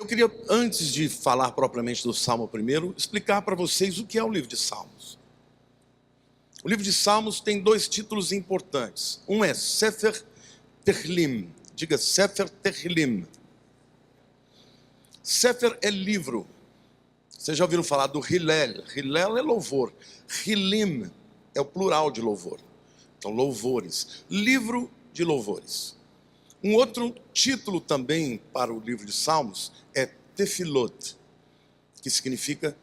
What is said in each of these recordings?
Eu queria, antes de falar propriamente do Salmo primeiro, explicar para vocês o que é o livro de Salmos. O livro de Salmos tem dois títulos importantes. Um é Sefer Tehillim. Diga Sefer Tehillim. Sefer é livro. Vocês já ouviram falar do Hillel? Hillel é louvor. Hillim é o plural de louvor. Então, louvores. Livro de louvores. Um outro título também para o livro de Salmos é Tefilot, que significa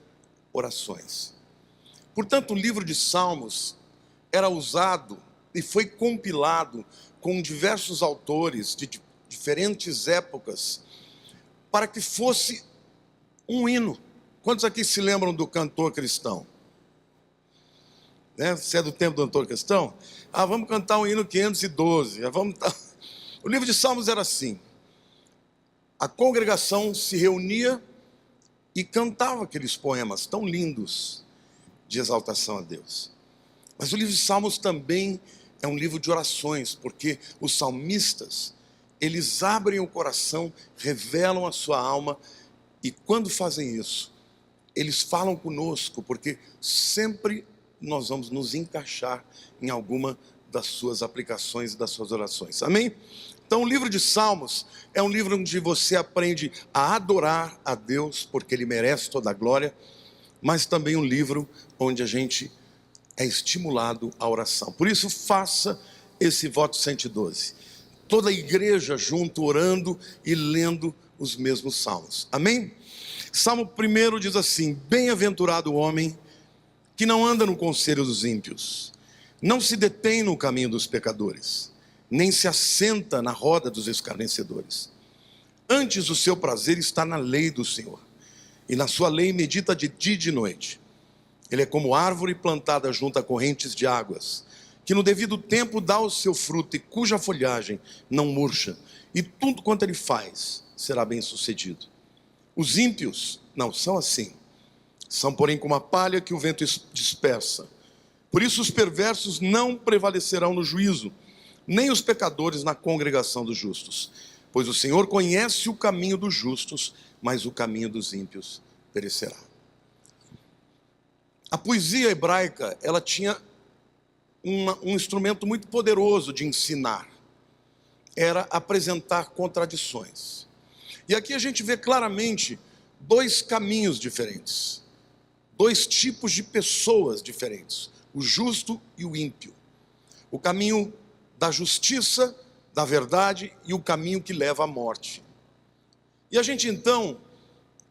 orações. Portanto, o livro de Salmos era usado e foi compilado com diversos autores de diferentes épocas para que fosse um hino. Quantos aqui se lembram do cantor cristão? Você é do tempo do cantor cristão? Vamos cantar um hino 512. O livro de Salmos era assim. A congregação se reunia e cantava aqueles poemas tão lindos de exaltação a Deus. Mas o livro de Salmos também é um livro de orações, porque os salmistas, eles abrem o coração, revelam a sua alma, e quando fazem isso, eles falam conosco, porque sempre nós vamos nos encaixar em alguma das suas aplicações e das suas orações. Amém? Então, o livro de Salmos é um livro onde você aprende a adorar a Deus, porque Ele merece toda a glória, mas também um livro onde a gente é estimulado à oração. Por isso, faça esse voto 112. Toda a igreja junto, orando e lendo os mesmos salmos. Amém? Salmo 1 diz assim: bem-aventurado o homem que não anda no conselho dos ímpios, não se detém no caminho dos pecadores, nem se assenta na roda dos escarnecedores. Antes o seu prazer está na lei do Senhor, e na sua lei medita de dia e de noite. Ele é como árvore plantada junto a correntes de águas, que no devido tempo dá o seu fruto e cuja folhagem não murcha, e tudo quanto ele faz será bem sucedido. Os ímpios não são assim, são porém como a palha que o vento dispersa. Por isso os perversos não prevalecerão no juízo, nem os pecadores na congregação dos justos. Pois o Senhor conhece o caminho dos justos, mas o caminho dos ímpios perecerá. A poesia hebraica, ela tinha um instrumento muito poderoso de ensinar. Era apresentar contradições. E aqui a gente vê claramente dois caminhos diferentes. Dois tipos de pessoas diferentes. O justo e o ímpio. O caminho da justiça, da verdade e o caminho que leva à morte. E a gente então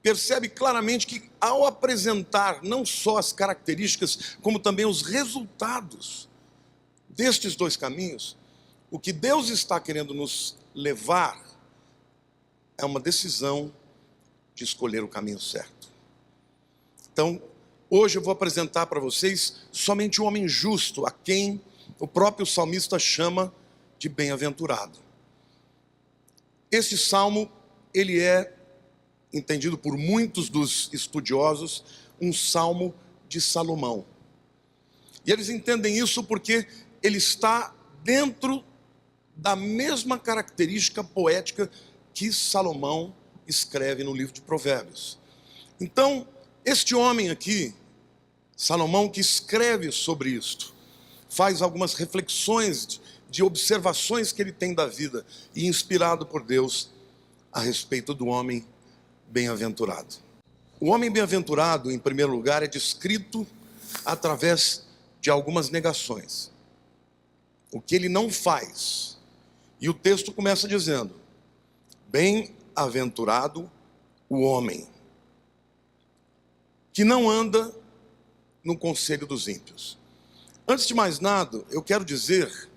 percebe claramente que ao apresentar não só as características, como também os resultados destes dois caminhos, o que Deus está querendo nos levar é uma decisão de escolher o caminho certo. Então, hoje eu vou apresentar para vocês somente o homem justo, a quem o próprio salmista chama de bem-aventurado. Esse salmo, ele é entendido por muitos dos estudiosos, um salmo de Salomão. E eles entendem isso porque ele está dentro da mesma característica poética que Salomão escreve no livro de Provérbios. Então, este homem aqui, Salomão, que escreve sobre isto, faz algumas reflexões de observações que ele tem da vida e inspirado por Deus a respeito do homem bem-aventurado. O homem bem-aventurado, em primeiro lugar, é descrito através de algumas negações. O que ele não faz. E o texto começa dizendo: bem-aventurado o homem que não anda no conselho dos ímpios. Antes de mais nada, eu quero dizer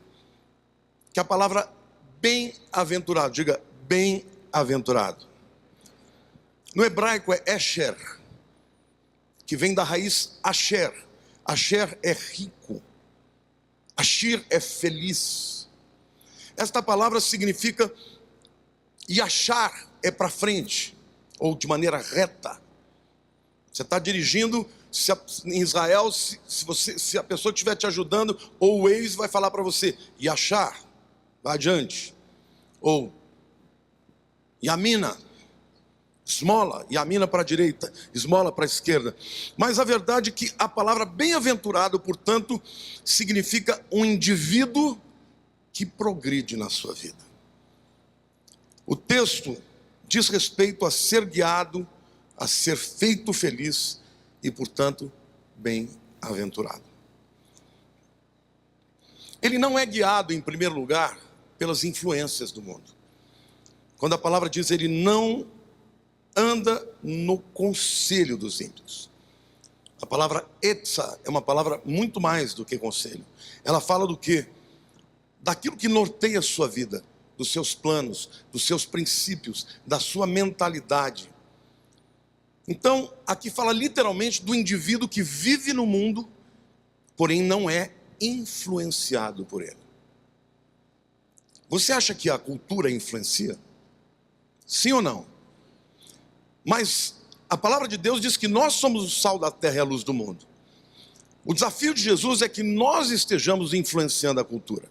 que a palavra bem-aventurado, diga bem-aventurado. No hebraico é Esher, que vem da raiz Asher. Asher é rico. Ashir é feliz. Esta palavra significa Yashar é para frente, ou de maneira reta. Você está dirigindo, em Israel, se a pessoa estiver te ajudando, ou o Waze vai falar para você, Yashar, vai adiante. Ou Yamina, esmola, e a mina para a direita, esmola para a esquerda. Mas a verdade é que a palavra bem-aventurado, portanto, significa um indivíduo que progride na sua vida. O texto diz respeito a ser guiado, a ser feito feliz e, portanto, bem-aventurado. Ele não é guiado, em primeiro lugar, pelas influências do mundo. Quando a palavra diz ele não anda no conselho dos ímpios. A palavra etza é uma palavra muito mais do que conselho. Ela fala do quê? Daquilo que norteia a sua vida, dos seus planos, dos seus princípios, da sua mentalidade. Então, aqui fala literalmente do indivíduo que vive no mundo, porém não é influenciado por ele. Você acha que a cultura influencia? Sim ou não? Mas a palavra de Deus diz que nós somos o sal da terra e a luz do mundo. O desafio de Jesus é que nós estejamos influenciando a cultura.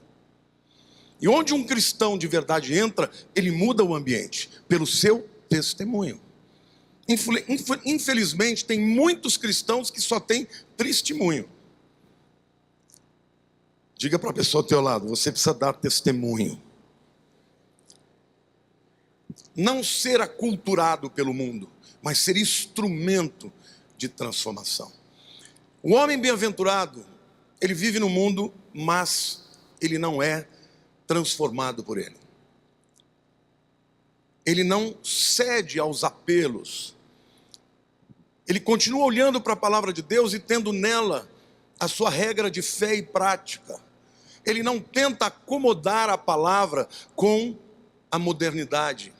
E onde um cristão de verdade entra, ele muda o ambiente pelo seu testemunho. Infelizmente, tem muitos cristãos que só têm testemunho. Diga para a pessoa ao teu lado, você precisa dar testemunho. Não ser aculturado pelo mundo, mas ser instrumento de transformação. O homem bem-aventurado, ele vive no mundo, mas ele não é transformado por ele. Ele não cede aos apelos. Ele continua olhando para a palavra de Deus e tendo nela a sua regra de fé e prática. Ele não tenta acomodar a palavra com a modernidade.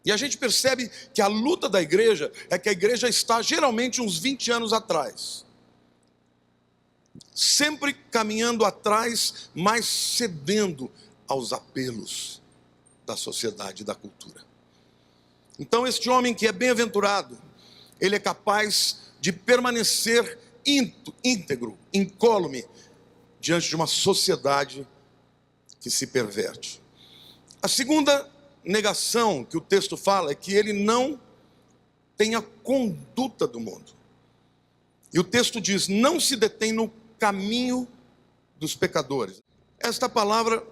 E a gente percebe que a luta da igreja é que a igreja está geralmente uns 20 anos atrás. Sempre caminhando atrás, mas cedendo aos apelos da sociedade e da cultura. Então este homem que é bem-aventurado, ele é capaz de permanecer íntegro, incólume, diante de uma sociedade que se perverte. A segunda negação que o texto fala é que ele não tem a conduta do mundo. E o texto diz, não se detém no caminho dos pecadores. Esta palavra,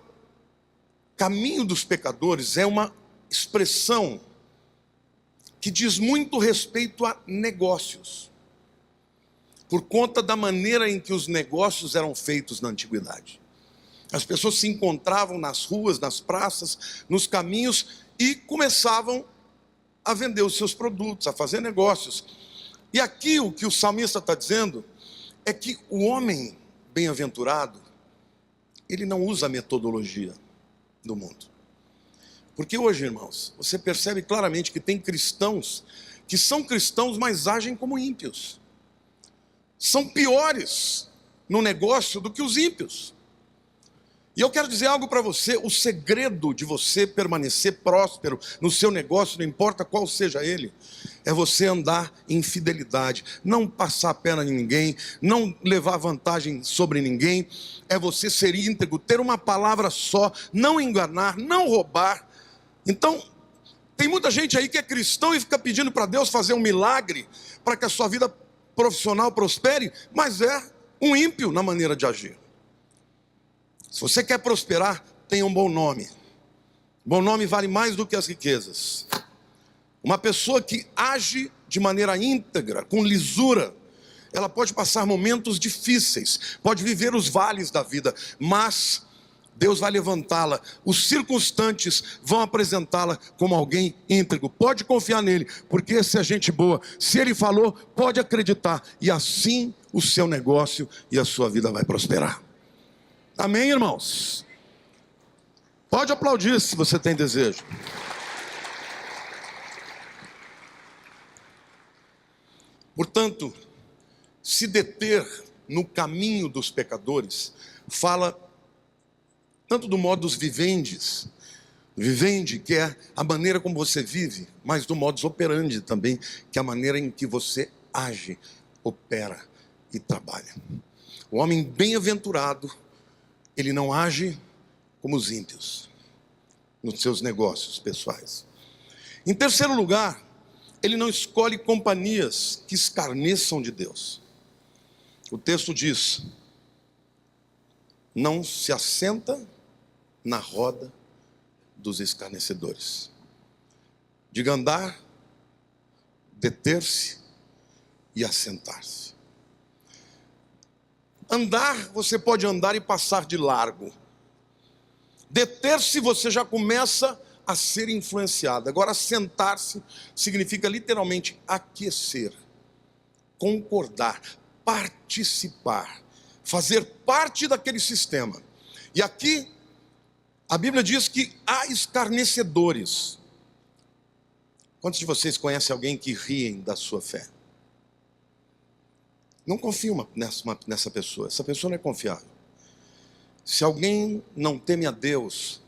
caminho dos pecadores, é uma expressão que diz muito respeito a negócios, por conta da maneira em que os negócios eram feitos na antiguidade. As pessoas se encontravam nas ruas, nas praças, nos caminhos e começavam a vender os seus produtos, a fazer negócios. E aqui o que o salmista está dizendo é que o homem bem-aventurado, ele não usa a metodologia do mundo. Porque hoje, irmãos, você percebe claramente que tem cristãos que são cristãos, mas agem como ímpios. São piores no negócio do que os ímpios. E eu quero dizer algo para você, o segredo de você permanecer próspero no seu negócio, não importa qual seja ele, é você andar em fidelidade, não passar a perna em ninguém, não levar vantagem sobre ninguém, é você ser íntegro, ter uma palavra só, não enganar, não roubar. Então, tem muita gente aí que é cristão e fica pedindo para Deus fazer um milagre para que a sua vida profissional prospere, mas é um ímpio na maneira de agir. Se você quer prosperar, tenha um bom nome. Bom nome vale mais do que as riquezas. Uma pessoa que age de maneira íntegra, com lisura, ela pode passar momentos difíceis, pode viver os vales da vida, mas Deus vai levantá-la, os circunstantes vão apresentá-la como alguém íntegro. Pode confiar nele, porque esse é gente boa. Se ele falou, pode acreditar. E assim o seu negócio e a sua vida vai prosperar. Amém, irmãos? Pode aplaudir se você tem desejo. Portanto, se deter no caminho dos pecadores, fala tanto do modus vivendi, vivendi, que é a maneira como você vive, mas do modus operandi também, que é a maneira em que você age, opera e trabalha. O homem bem-aventurado, ele não age como os ímpios, nos seus negócios pessoais. Em terceiro lugar, ele não escolhe companhias que escarneçam de Deus. O texto diz: não se assenta na roda dos escarnecedores. Diga andar, deter-se e assentar-se. Andar, você pode andar e passar de largo. Deter-se, você já começa a ser influenciado. Agora, sentar-se significa literalmente aquecer, concordar, participar, fazer parte daquele sistema. E aqui, a Bíblia diz que há escarnecedores. Quantos de vocês conhecem alguém que riem da sua fé? Não confie nessa pessoa. Essa pessoa não é confiável. Se alguém não teme a Deus,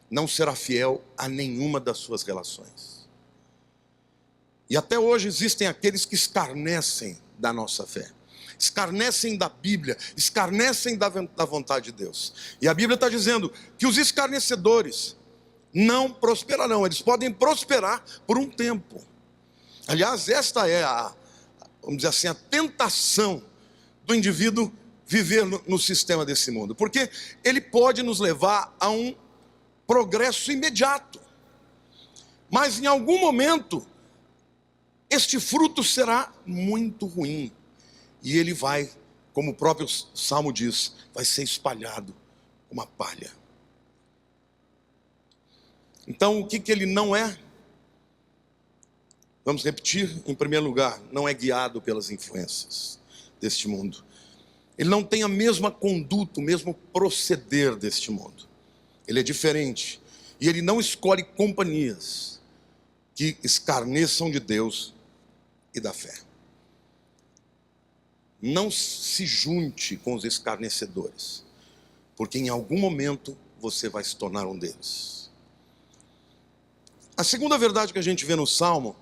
não será fiel a nenhuma das suas relações. E até hoje existem aqueles que escarnecem da nossa fé, escarnecem da Bíblia, escarnecem da vontade de Deus. E a Bíblia está dizendo que os escarnecedores não prosperarão. Eles podem prosperar por um tempo. Aliás, esta é vamos dizer assim, a tentação do indivíduo viver no sistema desse mundo, porque ele pode nos levar a um progresso imediato, mas em algum momento este fruto será muito ruim, e ele vai, como o próprio Salmo diz, vai ser espalhado como uma palha. Então, o que ele não é? Vamos repetir. Em primeiro lugar, não é guiado pelas influências deste mundo. Ele não tem a mesma conduta, o mesmo proceder deste mundo. Ele é diferente. E ele não escolhe companhias que escarneçam de Deus e da fé. Não se junte com os escarnecedores, porque em algum momento você vai se tornar um deles. A segunda verdade que a gente vê no Salmo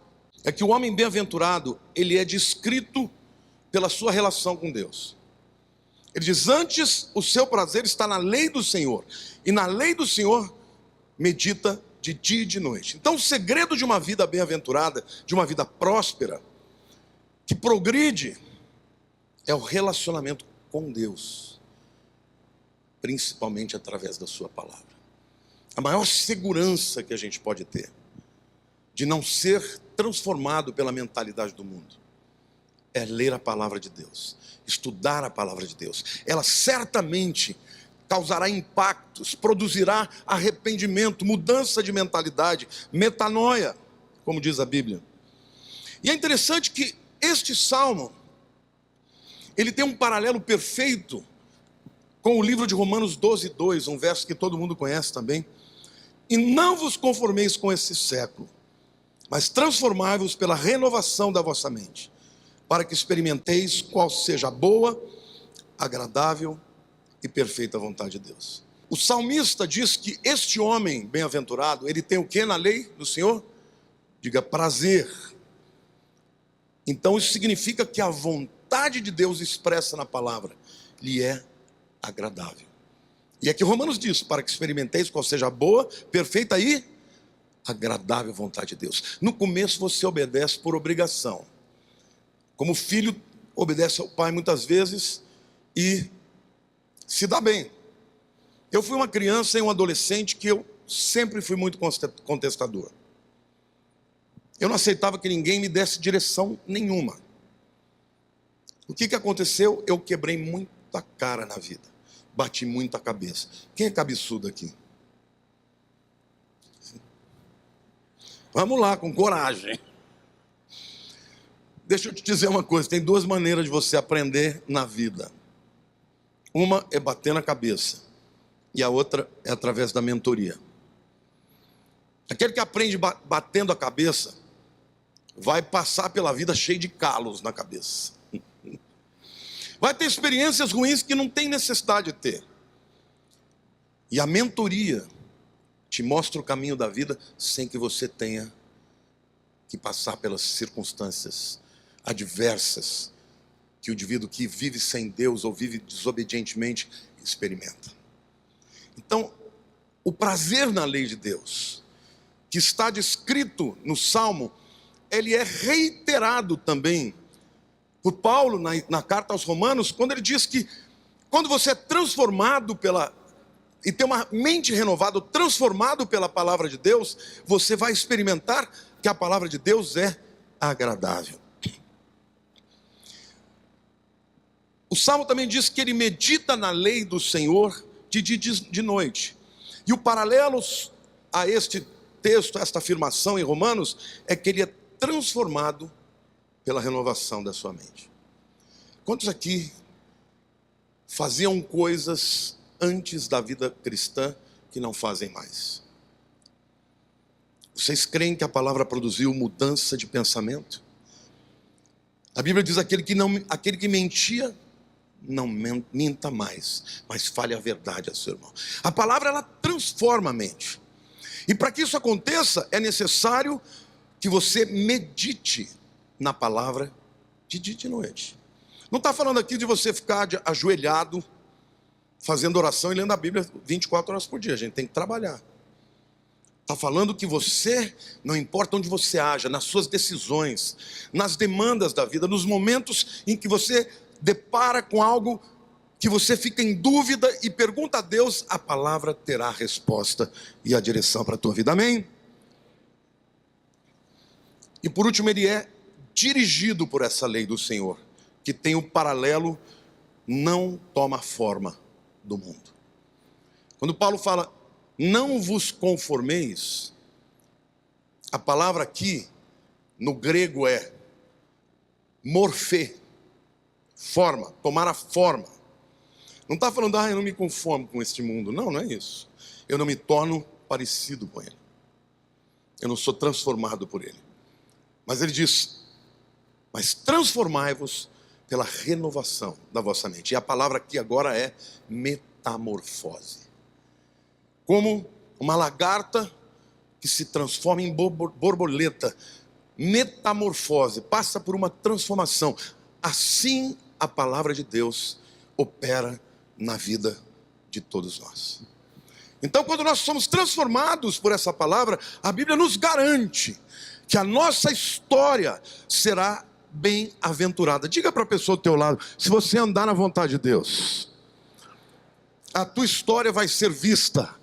é que o homem bem-aventurado, ele é descrito pela sua relação com Deus. Ele diz: antes o seu prazer está na lei do Senhor, e na lei do Senhor medita de dia e de noite. Então o segredo de uma vida bem-aventurada, de uma vida próspera, que progride, é o relacionamento com Deus, principalmente através da sua palavra. A maior segurança que a gente pode ter de não ser transformado pela mentalidade do mundo é ler a palavra de Deus, estudar a palavra de Deus. Ela certamente causará impactos, produzirá arrependimento, mudança de mentalidade, metanoia, como diz a Bíblia. E é interessante que este salmo, ele tem um paralelo perfeito com o livro de Romanos 12:2, um verso que todo mundo conhece também. E não vos conformeis com esse século, mas transformai-vos pela renovação da vossa mente, para que experimenteis qual seja a boa, agradável e perfeita vontade de Deus. O salmista diz que este homem bem-aventurado, ele tem o que na lei do Senhor? Diga: prazer. Então isso significa que a vontade de Deus expressa na palavra lhe é agradável. E aqui Romanos diz: para que experimenteis qual seja a boa, perfeita e agradável vontade de Deus. No começo você obedece por obrigação, como filho obedece ao pai muitas vezes e se dá bem. Eu fui uma criança e um adolescente que eu sempre fui muito contestador. Eu não aceitava que ninguém me desse direção nenhuma. O que aconteceu? Eu quebrei muita cara na vida, bati muito a cabeça. Quem é cabeçudo aqui? Vamos lá, com coragem. Deixa eu te dizer uma coisa: tem duas maneiras de você aprender na vida. Uma é bater na cabeça, e a outra é através da mentoria. Aquele que aprende batendo a cabeça vai passar pela vida cheio de calos na cabeça. Vai ter experiências ruins que não tem necessidade de ter. E a mentoria te mostra o caminho da vida sem que você tenha que passar pelas circunstâncias adversas que o indivíduo que vive sem Deus ou vive desobedientemente experimenta. Então, o prazer na lei de Deus, que está descrito no Salmo, ele é reiterado também por Paulo na carta aos Romanos, quando ele diz que quando você é transformado e tem uma mente renovada, transformado pela palavra de Deus, você vai experimentar que a palavra de Deus é agradável. O Salmo também diz que ele medita na lei do Senhor de dia e de noite. E o paralelo a este texto, esta afirmação em Romanos, é que ele é transformado pela renovação da sua mente. Quantos aqui faziam coisas antes da vida cristã que não fazem mais? Vocês creem que a palavra produziu mudança de pensamento? A Bíblia diz: aquele que mentia, não minta mais, mas fale a verdade a seu irmão. A palavra, ela transforma a mente. E para que isso aconteça, é necessário que você medite na palavra de dia e de noite. Não está falando aqui de você ficar ajoelhado, fazendo oração e lendo a Bíblia 24 horas por dia. A gente tem que trabalhar. Está falando que você, não importa onde você haja, nas suas decisões, nas demandas da vida, nos momentos em que você depara com algo que você fica em dúvida e pergunta a Deus, a palavra terá a resposta e a direção para a tua vida. Amém? E por último, ele é dirigido por essa lei do Senhor, que tem o paralelo: não toma forma do mundo. Quando Paulo fala, não vos conformeis, a palavra aqui no grego é morfê, forma, tomar a forma. Não está falando, eu não me conformo com este mundo. Não, não é isso. Eu não me torno parecido com ele. Eu não sou transformado por ele. Mas ele diz, mas transformai-vos pela renovação da vossa mente. E a palavra aqui agora é metamorfose. Como uma lagarta que se transforma em borboleta. Metamorfose, passa por uma transformação. Assim a palavra de Deus opera na vida de todos nós. Então, quando nós somos transformados por essa palavra, a Bíblia nos garante que a nossa história será bem-aventurada. Diga para a pessoa do teu lado, se você andar na vontade de Deus, a tua história vai ser vista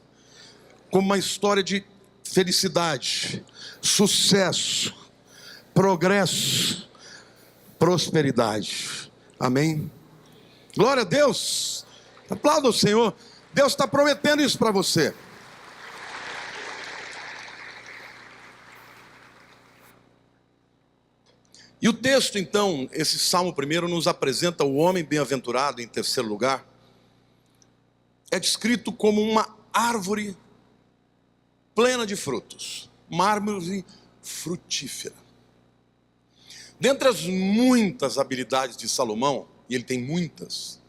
como uma história de felicidade, sucesso, progresso, prosperidade. Amém? Glória a Deus. Aplauda o Senhor. Deus está prometendo isso para você. E o texto, então, esse Salmo primeiro nos apresenta o homem bem-aventurado, em terceiro lugar. É descrito como uma árvore plena de frutos, uma árvore frutífera. Dentre as muitas habilidades de Salomão, e ele tem muitas,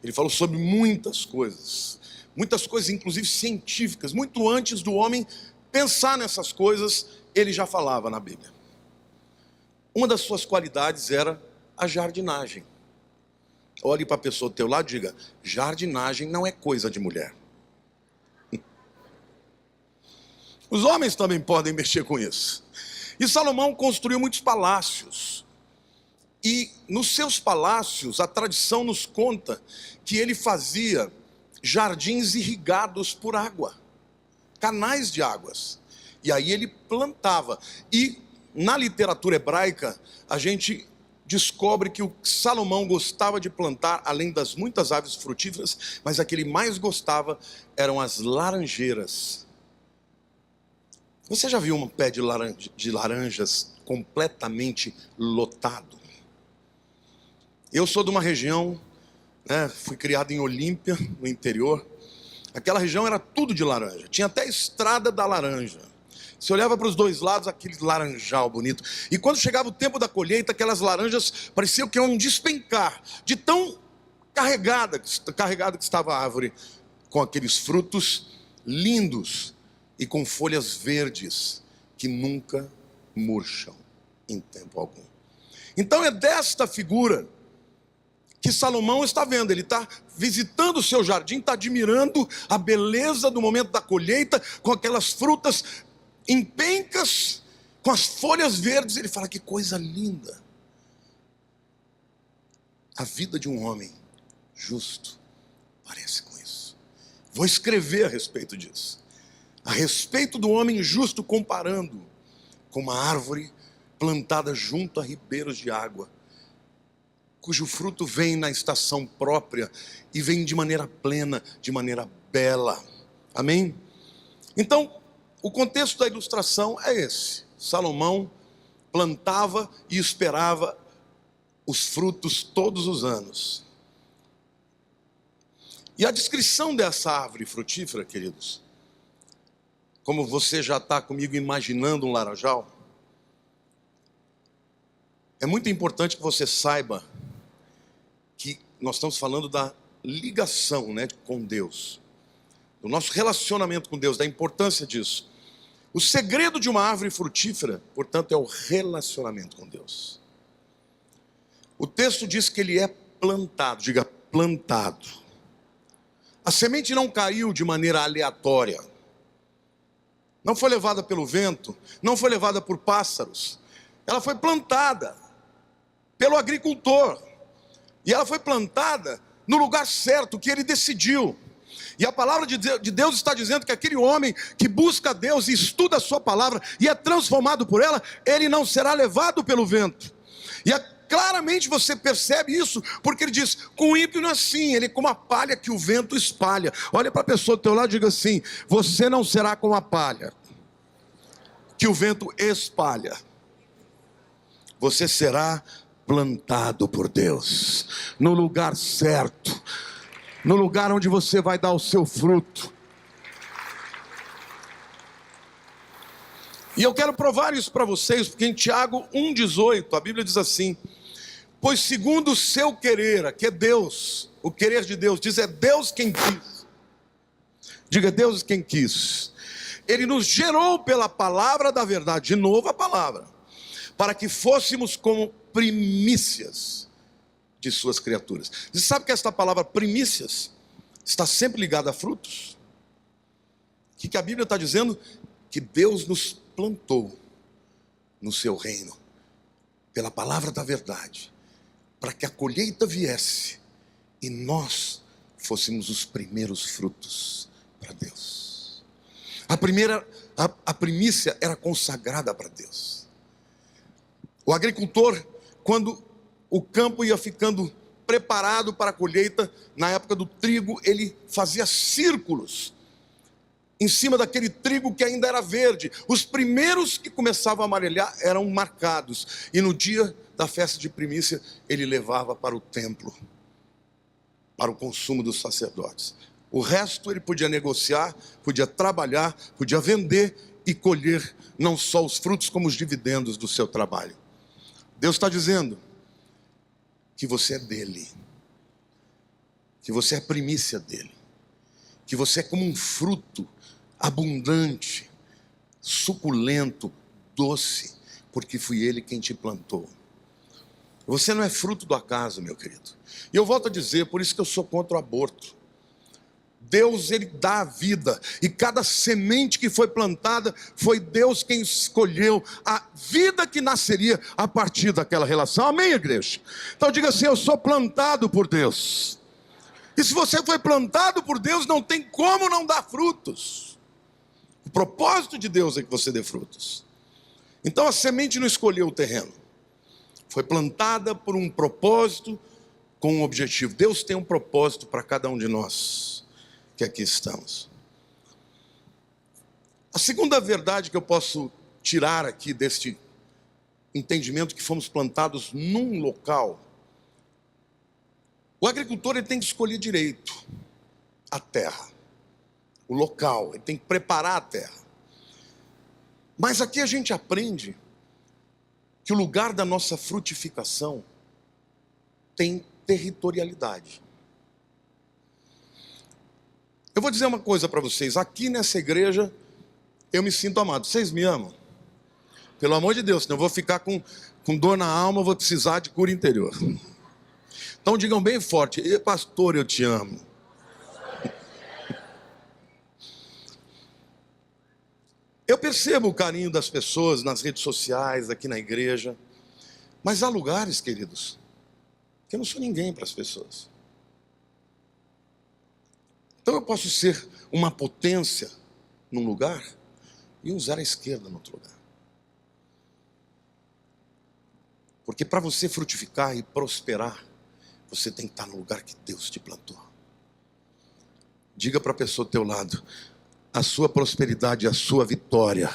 ele falou sobre muitas coisas inclusive científicas, muito antes do homem pensar nessas coisas, ele já falava na Bíblia. Uma das suas qualidades era a jardinagem. Olhe para a pessoa do teu lado e diga, jardinagem não é coisa de mulher. Os homens também podem mexer com isso. E Salomão construiu muitos palácios. E nos seus palácios, a tradição nos conta que ele fazia jardins irrigados por água, canais de águas. E aí ele plantava. E na literatura hebraica, a gente descobre que o Salomão gostava de plantar, além das muitas árvores frutíferas, mas a que ele mais gostava eram as laranjeiras. Você já viu um pé de laranjas completamente lotado? Eu sou de uma região, fui criado em Olímpia, no interior. Aquela região era tudo de laranja. Tinha até a estrada da laranja. Você olhava para os dois lados, aquele laranjal bonito. E quando chegava o tempo da colheita, aquelas laranjas pareciam que iam despencar, de tão carregada que estava a árvore, com aqueles frutos lindos e com folhas verdes que nunca murcham em tempo algum. Então é desta figura que Salomão está vendo. Ele está visitando o seu jardim, está admirando a beleza do momento da colheita, com aquelas frutas em pencas, com as folhas verdes, ele fala: que coisa linda. A vida de um homem justo parece com isso. Vou escrever a respeito disso. A respeito do homem justo, comparando com uma árvore plantada junto a ribeiros de água, cujo fruto vem na estação própria e vem de maneira plena, de maneira bela. Amém? Então, o contexto da ilustração é esse. Salomão plantava e esperava os frutos todos os anos. E a descrição dessa árvore frutífera, queridos, como você já está comigo imaginando um laranjal, é muito importante que você saiba que nós estamos falando da ligação, né, com Deus, do nosso relacionamento com Deus, da importância disso. O segredo de uma árvore frutífera, portanto, é o relacionamento com Deus. O texto diz que ele é plantado, diga plantado. A semente não caiu de maneira aleatória, não foi levada pelo vento, não foi levada por pássaros, ela foi plantada pelo agricultor, e ela foi plantada no lugar certo, que ele decidiu. E a palavra de Deus está dizendo que aquele homem que busca Deus e estuda a sua palavra e é transformado por ela, ele não será levado pelo vento. E claramente você percebe isso, porque ele diz: com o ímpio não é assim, ele é como a palha que o vento espalha. Olha para a pessoa do teu lado e diga assim: você não será como a palha que o vento espalha. Você será plantado por Deus, no lugar certo, no lugar onde você vai dar o seu fruto. E eu quero provar isso para vocês, porque em Tiago 1,18, a Bíblia diz assim: pois segundo o seu querer, aqui é Deus, o querer de Deus, diz é Deus quem quis. Diga, Deus quem quis. Ele nos gerou pela palavra da verdade, de novo a palavra, para que fôssemos como primícias de suas criaturas. Você sabe que esta palavra primícias está sempre ligada a frutos? O que a Bíblia está dizendo? Que Deus nos plantou no seu reino, pela palavra da verdade, para que a colheita viesse e nós fôssemos os primeiros frutos para Deus. A primícia era consagrada para Deus. O agricultor, quando o campo ia ficando preparado para a colheita, na época do trigo, ele fazia círculos em cima daquele trigo que ainda era verde. Os primeiros que começavam a amarelhar eram marcados, e no dia da festa de primícia ele levava para o templo, para o consumo dos sacerdotes. O resto ele podia negociar, podia trabalhar, podia vender e colher não só os frutos como os dividendos do seu trabalho. Deus está dizendo que você é dele, que você é primícia dele, que você é como um fruto abundante, suculento, doce, porque fui ele quem te plantou. Você não é fruto do acaso, meu querido. E eu volto a dizer, por isso que eu sou contra o aborto. Deus, ele dá a vida, e cada semente que foi plantada, foi Deus quem escolheu a vida que nasceria a partir daquela relação. Amém, igreja? Então diga assim: eu sou plantado por Deus. E se você foi plantado por Deus, não tem como não dar frutos. O propósito de Deus é que você dê frutos. Então a semente não escolheu o terreno, foi plantada por um propósito, com um objetivo. Deus tem um propósito para cada um de nós que aqui estamos. A segunda verdade que eu posso tirar aqui deste entendimento que fomos plantados num local: o agricultor ele tem que escolher direito a terra, o local, ele tem que preparar a terra. Mas aqui a gente aprende que o lugar da nossa frutificação tem territorialidade. Eu vou dizer uma coisa para vocês: aqui nessa igreja eu me sinto amado. Vocês me amam? Pelo amor de Deus, senão eu vou ficar com dor na alma, eu vou precisar de cura interior. Então digam bem forte: pastor, eu te amo. percebo o carinho das pessoas nas redes sociais, aqui na igreja. Mas há lugares, queridos, que eu não sou ninguém para as pessoas. Então eu posso ser uma potência num lugar e usar a esquerda no outro lugar. Porque para você frutificar e prosperar, você tem que estar no lugar que Deus te plantou. Diga para a pessoa do teu lado: a sua prosperidade, a sua vitória,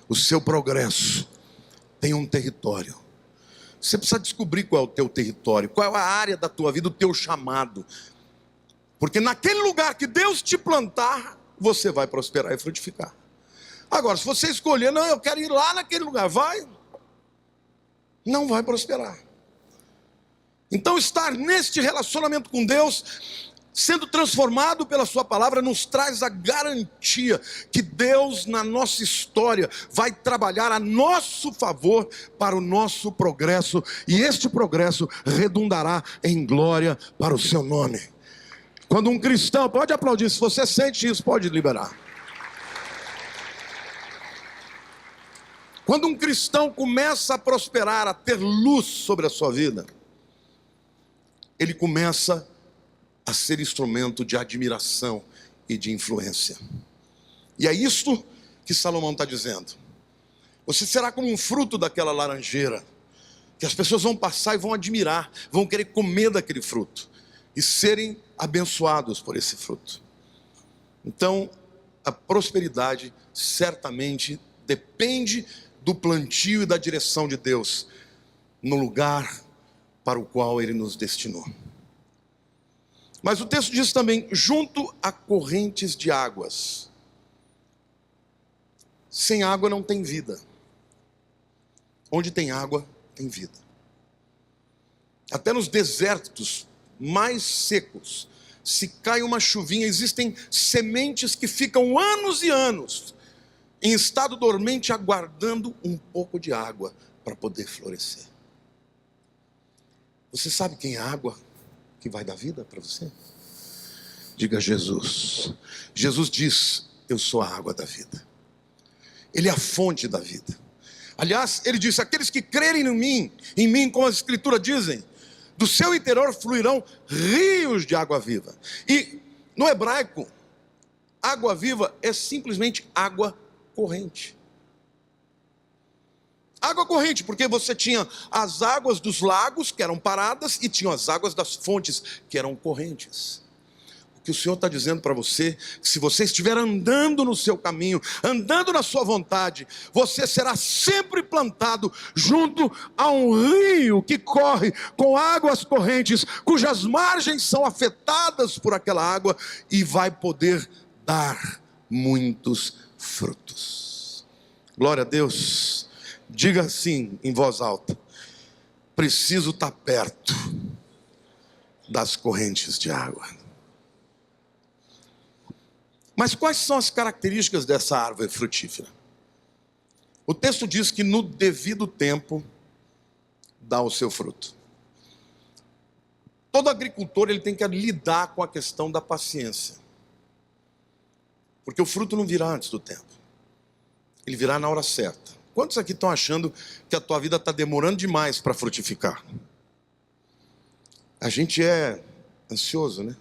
o seu progresso tem um território. Você precisa descobrir qual é o teu território, qual é a área da tua vida, o teu chamado. Porque naquele lugar que Deus te plantar, você vai prosperar e frutificar. Agora, se você escolher, não, eu quero ir lá naquele lugar, não vai prosperar. Então, estar neste relacionamento com Deus, sendo transformado pela sua palavra, nos traz a garantia que Deus na nossa história vai trabalhar a nosso favor para o nosso progresso, e este progresso redundará em glória para o seu nome. Quando um cristão, pode aplaudir, se você sente isso, pode liberar. Quando um cristão começa a prosperar, a ter luz sobre a sua vida, ele começa a ser instrumento de admiração e de influência. E é isto que Salomão está dizendo. Você será como um fruto daquela laranjeira, que as pessoas vão passar e vão admirar, vão querer comer daquele fruto e serem abençoados por esse fruto. Então, a prosperidade certamente depende do plantio e da direção de Deus no lugar para o qual Ele nos destinou. Mas o texto diz também: junto a correntes de águas. Sem água não tem vida. Onde tem água, tem vida. Até nos desertos mais secos, se cai uma chuvinha, existem sementes que ficam anos e anos em estado dormente, aguardando um pouco de água para poder florescer. Você sabe quem é a água que vai dar vida para você? Diga: Jesus. Jesus diz: eu sou a água da vida. Ele é a fonte da vida. Aliás, ele disse: aqueles que crerem em mim, como as escrituras dizem, do seu interior fluirão rios de água viva. E no hebraico, água viva é simplesmente água corrente. Água corrente, porque você tinha as águas dos lagos, que eram paradas, e tinha as águas das fontes, que eram correntes. O que o Senhor está dizendo para você: se você estiver andando no seu caminho, andando na sua vontade, você será sempre plantado junto a um rio que corre com águas correntes, cujas margens são afetadas por aquela água, e vai poder dar muitos frutos. Glória a Deus. Diga assim em voz alta: preciso estar perto das correntes de água. Mas quais são as características dessa árvore frutífera? O texto diz que no devido tempo dá o seu fruto. Todo agricultor ele tem que lidar com a questão da paciência. Porque o fruto não virá antes do tempo. Ele virá na hora certa. Quantos aqui estão achando que a tua vida está demorando demais para frutificar? A gente é ansioso, né?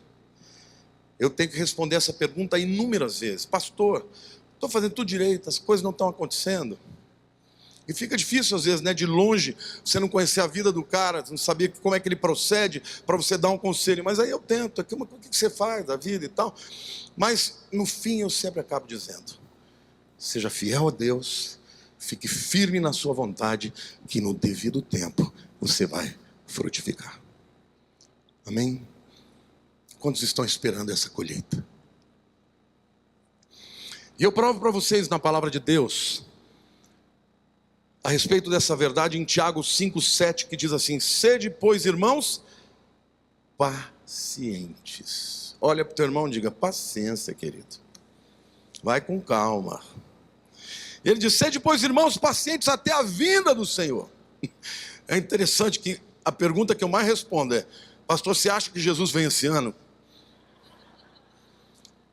Eu tenho que responder essa pergunta inúmeras vezes. Pastor, estou fazendo tudo direito, as coisas não estão acontecendo. E fica difícil às vezes, né? De longe, você não conhecer a vida do cara, não saber como é que ele procede, para você dar um conselho. Mas aí eu tento, o que você faz da vida e tal. Mas no fim eu sempre acabo dizendo: seja fiel a Deus, fique firme na sua vontade, que no devido tempo você vai frutificar. Amém? Quantos estão esperando essa colheita? E eu provo para vocês na palavra de Deus a respeito dessa verdade em Tiago 5,7, que diz assim: sede, pois, irmãos, pacientes. Olha para o teu irmão e diga: paciência, querido. Vai com calma. Ele diz: sede, pois, irmãos, pacientes até a vinda do Senhor. É interessante que a pergunta que eu mais respondo é: pastor, você acha que Jesus vem esse ano?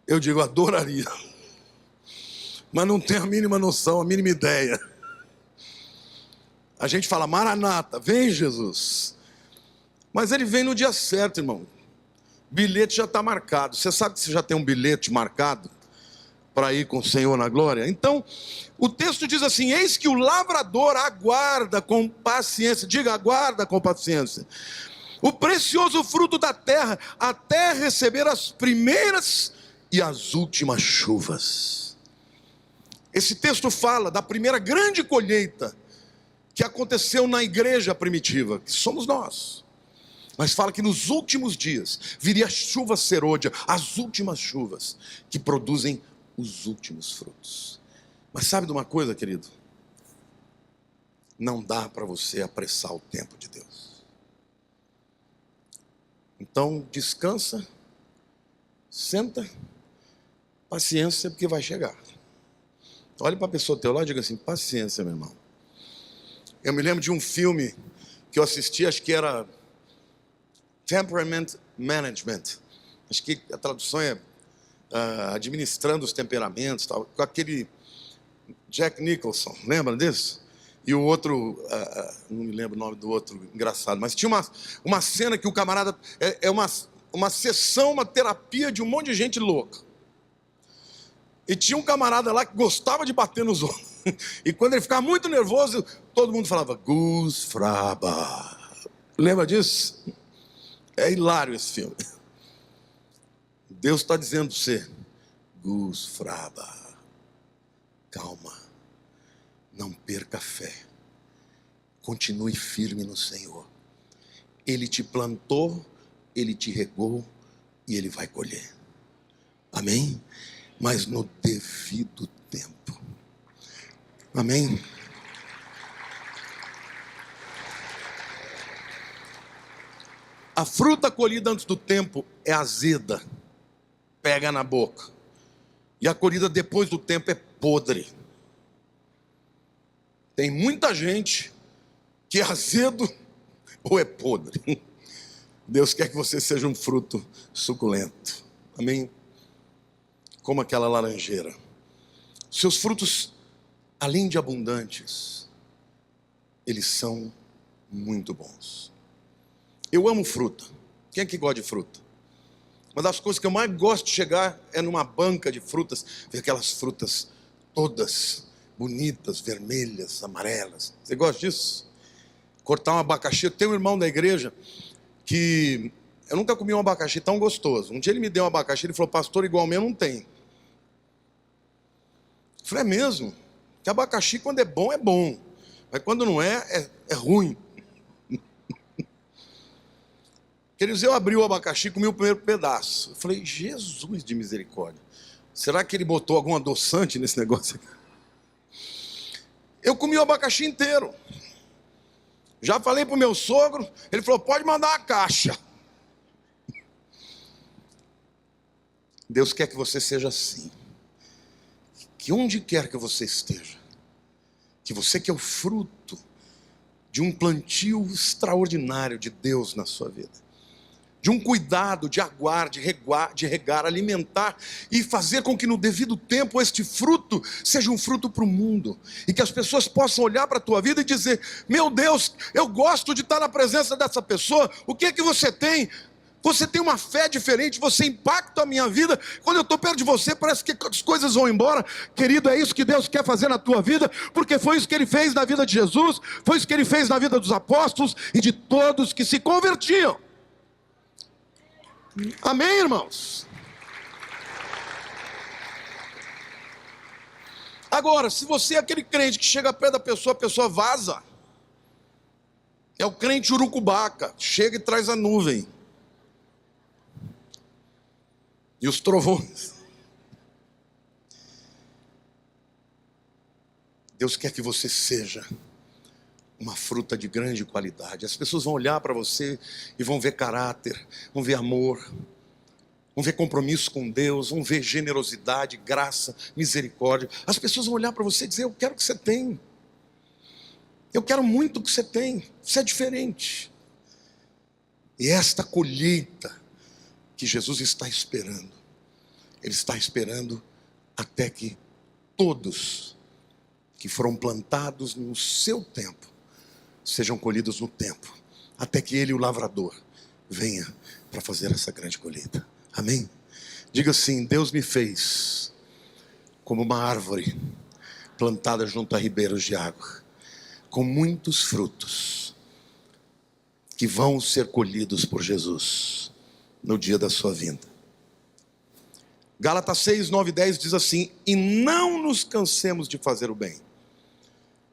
Eu digo: adoraria. mas não tem a mínima noção, a mínima ideia. A gente fala, Maranata, vem Jesus. Mas ele vem no dia certo, irmão. Bilhete já está marcado. Você sabe que você já tem um bilhete marcado para ir com o Senhor na glória? Então, o texto diz assim: eis que o lavrador aguarda com paciência, diga, aguarda com paciência, o precioso fruto da terra, até receber as primeiras e as últimas chuvas. Esse texto fala da primeira grande colheita que aconteceu na igreja primitiva, que somos nós. Mas fala que nos últimos dias viria a chuva serôdia, as últimas chuvas que produzem os últimos frutos. Mas sabe de uma coisa, querido? Não dá para você apressar o tempo de Deus. Então descansa, senta, paciência, porque vai chegar. Olhe para a pessoa teu lado e diga assim: paciência, meu irmão. Eu me lembro de um filme que eu assisti, acho que era Temperament Management. Acho que a tradução é administrando os temperamentos, tal, com aquele Jack Nicholson, lembra disso? E o outro, não me lembro o nome do outro, engraçado, mas tinha uma cena que o camarada, uma sessão, uma terapia de um monte de gente louca. E tinha um camarada lá que gostava de bater nos outros. E quando ele ficava muito nervoso, todo mundo falava, Gus Fraba. Lembra disso? É hilário esse filme. Deus está dizendo para você: Gus Fraba, calma, não perca a fé, continue firme no Senhor. Ele te plantou, Ele te regou e Ele vai colher. Amém? Mas no devido tempo. Amém? A fruta colhida antes do tempo é azeda, pega na boca. E a colhida depois do tempo é podre. Tem muita gente que é azedo ou é podre. Deus quer que você seja um fruto suculento. Amém? Como aquela laranjeira. Seus frutos, além de abundantes, eles são muito bons. Eu amo fruta. Quem é que gosta de fruta? Uma das coisas que eu mais gosto de chegar é numa banca de frutas, ver aquelas frutas todas bonitas, vermelhas, amarelas. Você gosta disso? Cortar um abacaxi. Eu tenho um irmão da igreja que eu nunca comi um abacaxi tão gostoso. Um dia ele me deu um abacaxi, ele falou: pastor, igual o meu não tem. Eu falei: é mesmo? Que abacaxi quando é bom. Mas quando não é ruim. Queridos, eu abri o abacaxi e comi o primeiro pedaço. Eu falei: Jesus de misericórdia, será que ele botou algum adoçante nesse negócio aqui? Eu comi o abacaxi inteiro. Já falei para o meu sogro, ele falou: pode mandar uma caixa. Deus quer que você seja assim. Que onde quer que você esteja, que você que é o fruto de um plantio extraordinário de Deus na sua vida, de um cuidado, de aguar, de regar, alimentar e fazer com que no devido tempo este fruto seja um fruto para o mundo. E que as pessoas possam olhar para a tua vida e dizer: meu Deus, eu gosto de estar na presença dessa pessoa. O que é que você tem? Você tem uma fé diferente, você impacta a minha vida. Quando eu estou perto de você, parece que as coisas vão embora. Querido, é isso que Deus quer fazer na tua vida, porque foi isso que Ele fez na vida de Jesus, foi isso que Ele fez na vida dos apóstolos e de todos que se convertiam. Amém, irmãos? Agora, se você é aquele crente que chega perto da pessoa, a pessoa vaza. É o crente urucubaca, chega e traz a nuvem. E os trovões. Deus quer que você seja uma fruta de grande qualidade. As pessoas vão olhar para você e vão ver caráter, vão ver amor, vão ver compromisso com Deus, vão ver generosidade, graça, misericórdia. As pessoas vão olhar para você e dizer: eu quero o que você tem. Eu quero muito o que você tem. Você é diferente. E esta colheita que Jesus está esperando, Ele está esperando até que todos que foram plantados no seu tempo sejam colhidos no tempo, até que ele, o lavrador, venha para fazer essa grande colheita. Amém? Diga assim: Deus me fez como uma árvore plantada junto a ribeiros de água, com muitos frutos, que vão ser colhidos por Jesus no dia da sua vinda. Gálatas 6, 9 e 10 diz assim: e não nos cansemos de fazer o bem,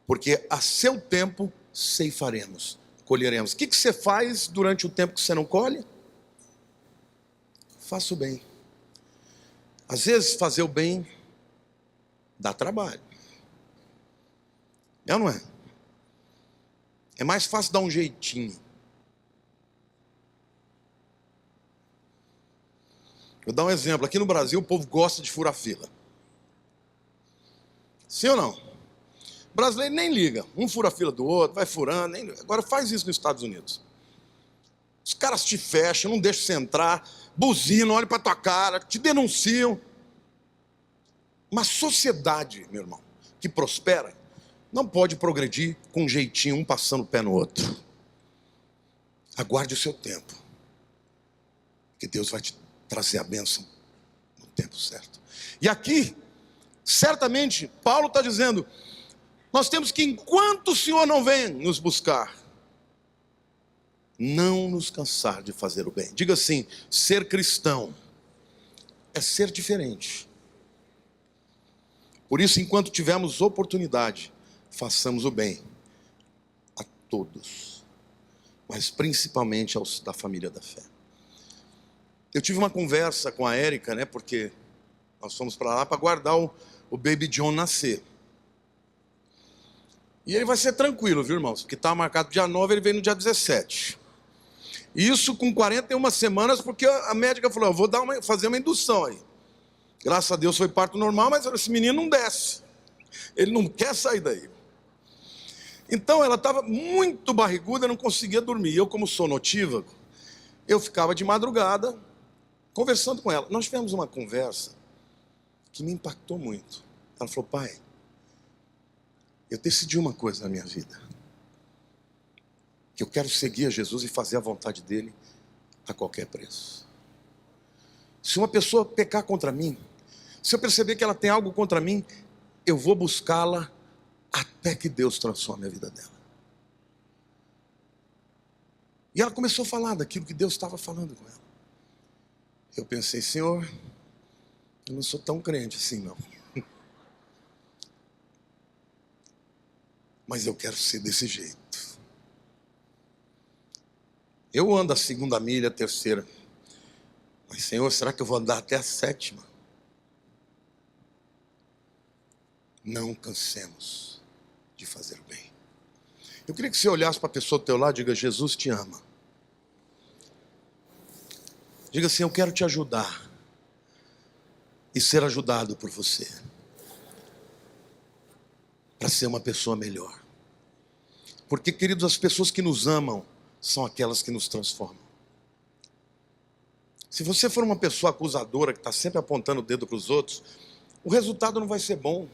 porque a seu tempo ceifaremos, colheremos. O que você faz durante o tempo que você não colhe? Faça o bem. Às vezes fazer o bem dá trabalho. É ou não é? É mais fácil dar um jeitinho. Vou dar um exemplo. Aqui no Brasil o povo gosta de furar fila. Sim ou não? O brasileiro nem liga. Um fura a fila do outro, vai furando. Agora faz isso nos Estados Unidos. Os caras te fecham, não deixam você entrar, buzinam, olham para tua cara, te denunciam. Uma sociedade, meu irmão, que prospera, não pode progredir com um jeitinho, um passando o pé no outro. Aguarde o seu tempo, que Deus vai te trazer a bênção no tempo certo. E aqui, certamente, Paulo está dizendo: nós temos que, enquanto o Senhor não vem nos buscar, não nos cansar de fazer o bem. Diga assim: ser cristão é ser diferente. Por isso, enquanto tivermos oportunidade, façamos o bem a todos, mas principalmente aos da família da fé. Eu tive uma conversa com a Érica, né, porque nós fomos para lá para guardar o Baby John nascer. E ele vai ser tranquilo, viu, irmãos? Porque estava marcado dia 9, ele veio no dia 17. Isso com 41 semanas, porque a médica falou: eu vou fazer uma indução aí. Graças a Deus foi parto normal, mas esse menino não desce. Ele não quer sair daí. Então ela estava muito barriguda, não conseguia dormir. Eu, como sou notívago, eu ficava de madrugada conversando com ela. Nós tivemos uma conversa que me impactou muito. Ela falou: pai, eu decidi uma coisa na minha vida, que eu quero seguir a Jesus e fazer a vontade dele a qualquer preço. Se uma pessoa pecar contra mim, se eu perceber que ela tem algo contra mim, eu vou buscá-la até que Deus transforme a vida dela. E ela começou a falar daquilo que Deus estava falando com ela. Eu pensei: Senhor, eu não sou tão crente assim não. Mas eu quero ser desse jeito. Eu ando a 2ª milha, a 3ª. Mas, Senhor, será que eu vou andar até a 7ª? Não cansemos de fazer o bem. Eu queria que você olhasse para a pessoa do teu lado e diga: Jesus te ama. Diga assim: eu quero te ajudar e ser ajudado por você, para ser uma pessoa melhor. Porque, queridos, as pessoas que nos amam são aquelas que nos transformam. Se você for uma pessoa acusadora, que está sempre apontando o dedo para os outros, o resultado não vai ser bom.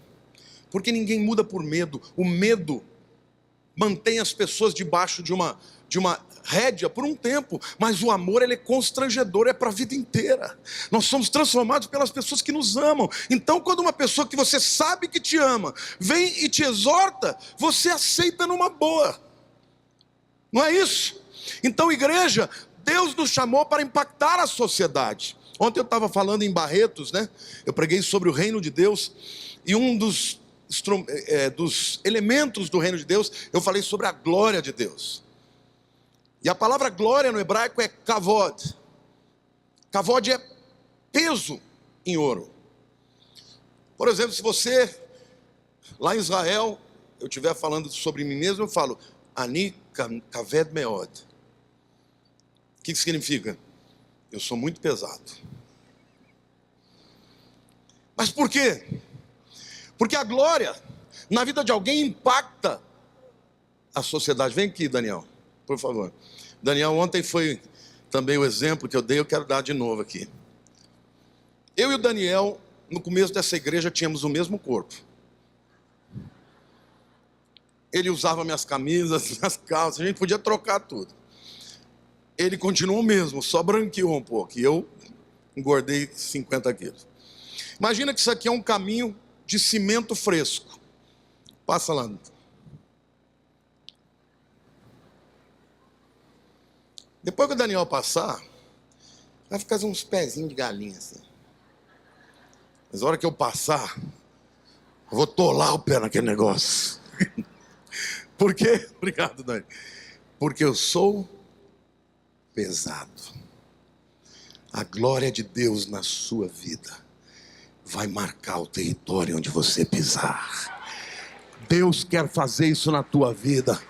Porque ninguém muda por medo. O medo mantém as pessoas debaixo de uma rédea por um tempo. Mas o amor, ele é constrangedor, é para a vida inteira. Nós somos transformados pelas pessoas que nos amam. Então, quando uma pessoa que você sabe que te ama vem e te exorta, você aceita numa boa. Não é isso? Então, igreja, Deus nos chamou para impactar a sociedade. Ontem eu estava falando em Barretos, né? Eu preguei sobre o reino de Deus. E um dos elementos do reino de Deus, eu falei sobre a glória de Deus. E a palavra glória no hebraico é kavod. Kavod é peso em ouro. Por exemplo, se você, lá em Israel, eu estiver falando sobre mim mesmo, eu falo Ani kaved meod. O que significa? Eu sou muito pesado. Mas por quê? Porque a glória na vida de alguém impacta a sociedade. Vem aqui, Daniel, por favor. Daniel, ontem foi também o exemplo que eu dei, eu quero dar de novo aqui. Eu e o Daniel, no começo dessa igreja tínhamos o mesmo corpo. Ele usava minhas camisas, minhas calças, a gente podia trocar tudo. Ele continuou o mesmo, só branqueou um pouco. E eu engordei 50 quilos. Imagina que isso aqui é um caminho de cimento fresco. Passa lá. Depois que o Daniel passar, vai ficar uns pezinhos de galinha assim. Mas a hora que eu passar, eu vou tolar o pé naquele negócio. Por quê? Obrigado, Dani. Porque eu sou pesado. A glória de Deus na sua vida vai marcar o território onde você pisar. Deus quer fazer isso na tua vida.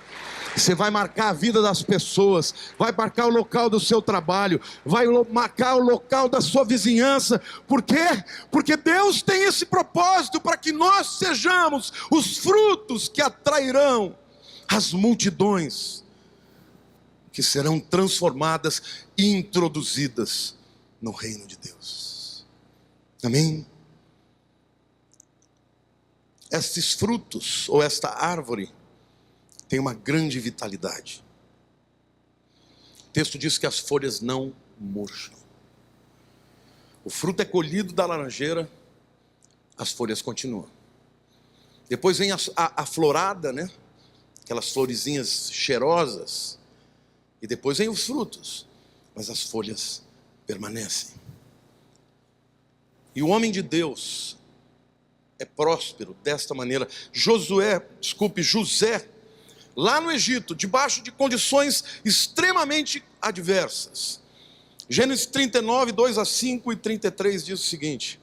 Você vai marcar a vida das pessoas, vai marcar o local do seu trabalho, vai marcar o local da sua vizinhança. Por quê? Porque Deus tem esse propósito para que nós sejamos os frutos que atrairão as multidões, que serão transformadas e introduzidas no reino de Deus. Amém? Estes frutos, ou esta árvore, tem uma grande vitalidade. O texto diz que as folhas não murcham. O fruto é colhido da laranjeira, as folhas continuam. Depois vem a florada, né? Aquelas florezinhas cheirosas. E depois vem os frutos, mas as folhas permanecem. E o homem de Deus é próspero desta maneira. José, lá no Egito, debaixo de condições extremamente adversas. Gênesis 39, 2-5 e 33 diz o seguinte: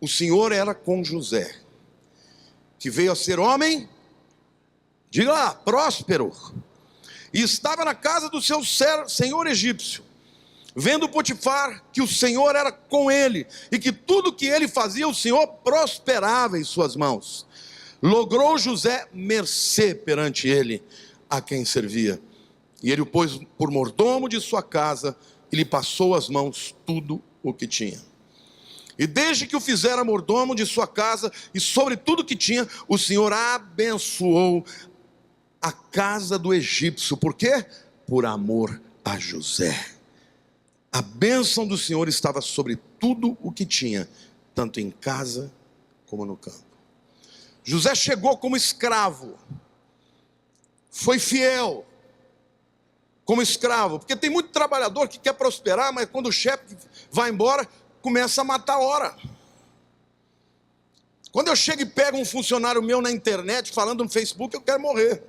o Senhor era com José, que veio a ser homem, diga lá, próspero, e estava na casa do seu senhor egípcio. Vendo Potifar que o Senhor era com ele, e que tudo que ele fazia, o Senhor prosperava em suas mãos, logrou José mercê perante ele, a quem servia. E ele o pôs por mordomo de sua casa, e lhe passou às mãos tudo o que tinha. E desde que o fizera mordomo de sua casa, e sobre tudo que tinha, o Senhor abençoou a casa do egípcio. Por quê? Por amor a José. A bênção do Senhor estava sobre tudo o que tinha, tanto em casa como no campo. José chegou como escravo, foi fiel como escravo, porque tem muito trabalhador que quer prosperar, mas quando o chefe vai embora, começa a matar a hora. Quando eu chego e pego um funcionário meu na internet, falando no Facebook, eu quero morrer.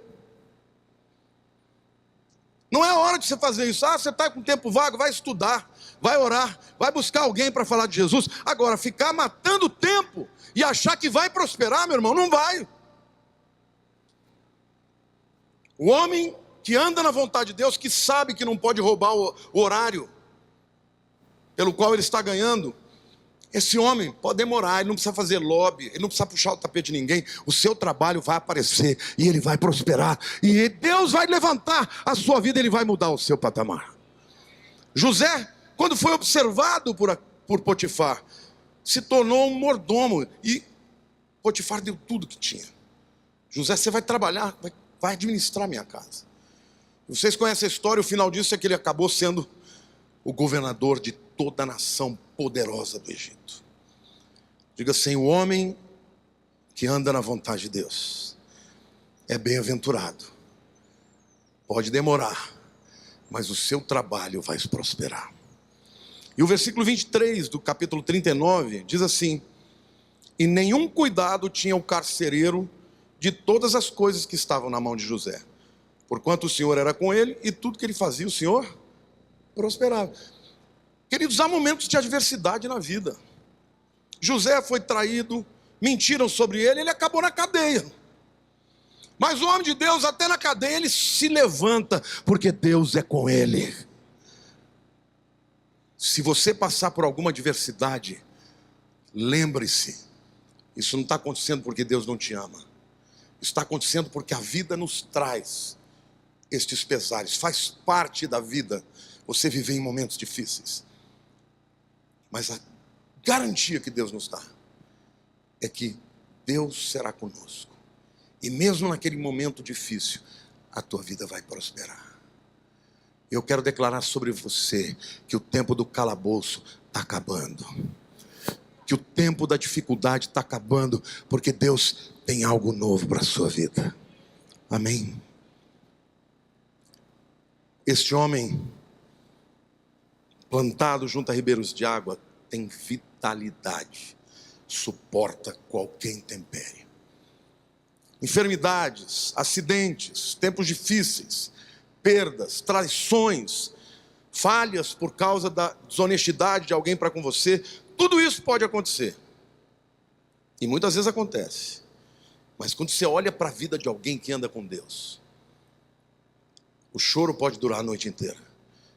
Não é hora de você fazer isso. Você está com tempo vago, vai estudar, vai orar, vai buscar alguém para falar de Jesus. Agora, ficar matando tempo e achar que vai prosperar, meu irmão, não vai. O homem que anda na vontade de Deus, que sabe que não pode roubar o horário pelo qual ele está ganhando, esse homem pode demorar, ele não precisa fazer lobby, ele não precisa puxar o tapete de ninguém. O seu trabalho vai aparecer e ele vai prosperar, e Deus vai levantar a sua vida, ele vai mudar o seu patamar. José, quando foi observado por Potifar, se tornou um mordomo, e Potifar deu tudo que tinha. José, você vai trabalhar, vai administrar minha casa. Vocês conhecem a história, o final disso é que ele acabou sendo o governador de toda a nação poderosa do Egito. Diga assim: o homem que anda na vontade de Deus é bem-aventurado. Pode demorar, mas o seu trabalho vai prosperar. E o versículo 23 do capítulo 39 diz assim: e nenhum cuidado tinha o carcereiro de todas as coisas que estavam na mão de José, porquanto o Senhor era com ele, e tudo que ele fazia, o Senhor prosperava. Queridos, há momentos de adversidade na vida. José foi traído, mentiram sobre ele, ele acabou na cadeia. Mas o homem de Deus, até na cadeia, ele se levanta, porque Deus é com ele. Se você passar por alguma adversidade, lembre-se, isso não está acontecendo porque Deus não te ama. Isso está acontecendo porque a vida nos traz estes pesares. Faz parte da vida você viver em momentos difíceis. Mas garantia que Deus nos dá é que Deus será conosco. E mesmo naquele momento difícil, a tua vida vai prosperar. Eu quero declarar sobre você que o tempo do calabouço está acabando. Que o tempo da dificuldade está acabando, porque Deus tem algo novo para a sua vida. Amém? Este homem, plantado junto a ribeiros de água, tem vitalidade, suporta qualquer intempérie. Enfermidades, acidentes, tempos difíceis, perdas, traições, falhas por causa da desonestidade de alguém para com você, tudo isso pode acontecer. E muitas vezes acontece. Mas quando você olha para a vida de alguém que anda com Deus, o choro pode durar a noite inteira,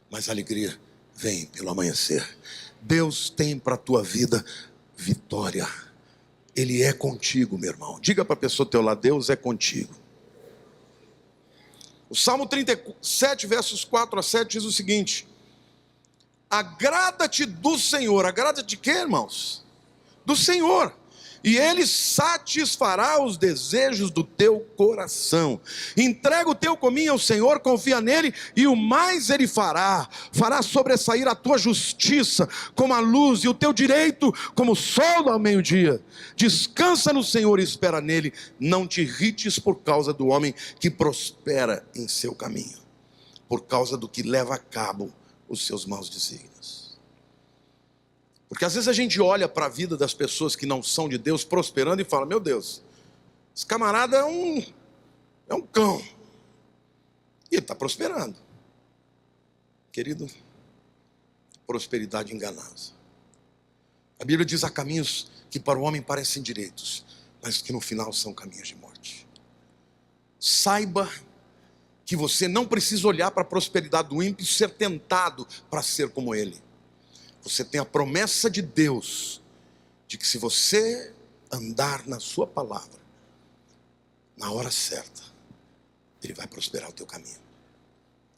mas a alegria vem pelo amanhecer. Deus tem para a tua vida vitória. Ele é contigo, meu irmão. Diga para a pessoa do teu lado, Deus é contigo. O Salmo 37, versos 4 a 7 diz o seguinte: agrada-te do Senhor. Agrada-te de quê, irmãos? Do Senhor. E Ele satisfará os desejos do teu coração. Entrega o teu caminho ao Senhor, confia nele, e o mais Ele fará. Fará sobressair a tua justiça como a luz, e o teu direito como o sol ao meio-dia. Descansa no Senhor e espera nele. Não te irrites por causa do homem que prospera em seu caminho, por causa do que leva a cabo os seus maus desígnios. Porque às vezes a gente olha para a vida das pessoas que não são de Deus prosperando e fala: meu Deus, esse camarada é um cão, e ele está prosperando. Querido, prosperidade enganosa. A Bíblia diz: há caminhos que para o homem parecem direitos, mas que no final são caminhos de morte. Saiba que você não precisa olhar para a prosperidade do ímpio e ser tentado para ser como ele. Você tem a promessa de Deus, de que se você andar na sua palavra, na hora certa, Ele vai prosperar o teu caminho.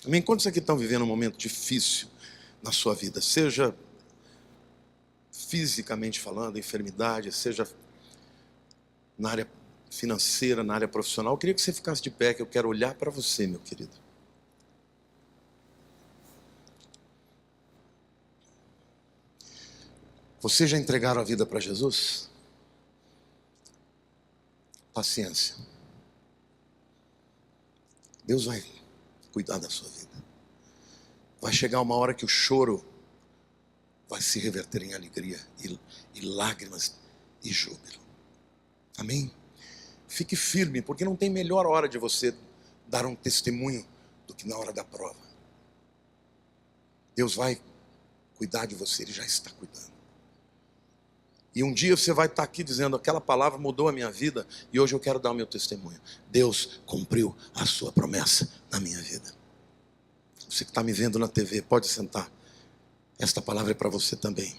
Amém? Quantos aqui estão vivendo um momento difícil na sua vida? Seja fisicamente falando, enfermidade, seja na área financeira, na área profissional. Eu queria que você ficasse de pé, que eu quero olhar para você, meu querido. Você já entregaram a vida para Jesus? Paciência. Deus vai cuidar da sua vida. Vai chegar uma hora que o choro vai se reverter em alegria e lágrimas e júbilo. Amém? Fique firme, porque não tem melhor hora de você dar um testemunho do que na hora da prova. Deus vai cuidar de você, Ele já está cuidando. E um dia você vai estar aqui dizendo: aquela palavra mudou a minha vida e hoje eu quero dar o meu testemunho. Deus cumpriu a sua promessa na minha vida. Você que está me vendo na TV, pode sentar. Esta palavra é para você também.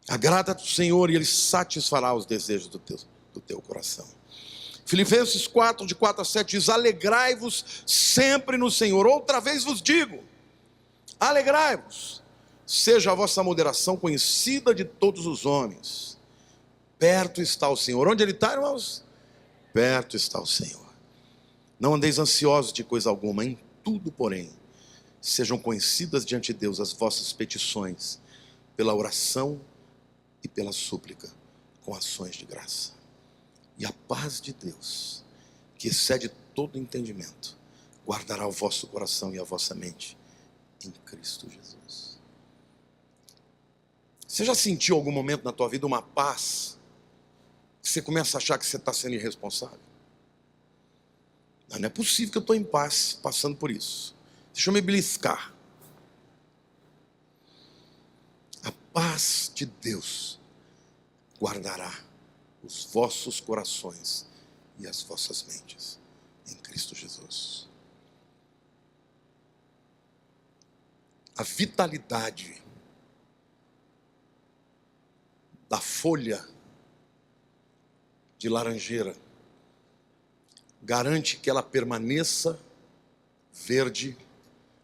Agrada-te do Senhor e Ele satisfará os desejos do teu coração. Filipenses 4, de 4 a 7 diz: alegrai-vos sempre no Senhor. Outra vez vos digo, alegrai-vos. Seja a vossa moderação conhecida de todos os homens. Perto está o Senhor. Onde Ele está, irmãos? Perto está o Senhor. Não andeis ansiosos de coisa alguma. Em tudo, porém, sejam conhecidas diante de Deus as vossas petições, pela oração e pela súplica, com ações de graça. E a paz de Deus, que excede todo entendimento, guardará o vosso coração e a vossa mente em Cristo Jesus. Você já sentiu algum momento na tua vida uma paz que você começa a achar que você está sendo irresponsável? Não é possível que eu estou em paz passando por isso. Deixa eu me beliscar. A paz de Deus guardará os vossos corações e as vossas mentes em Cristo Jesus. A vitalidade da folha de laranjeira garante que ela permaneça verde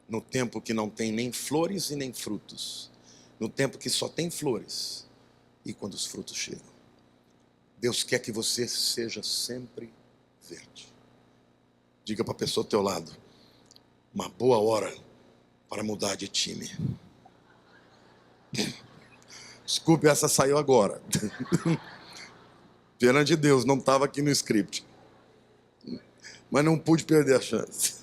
no tempo que não tem nem flores e nem frutos, no tempo que só tem flores e quando os frutos chegam. Deus quer que você seja sempre verde. Diga para a pessoa ao teu lado: uma boa hora para mudar de time. Desculpe, essa saiu agora. Perante de Deus, não estava aqui no script. Mas não pude perder a chance.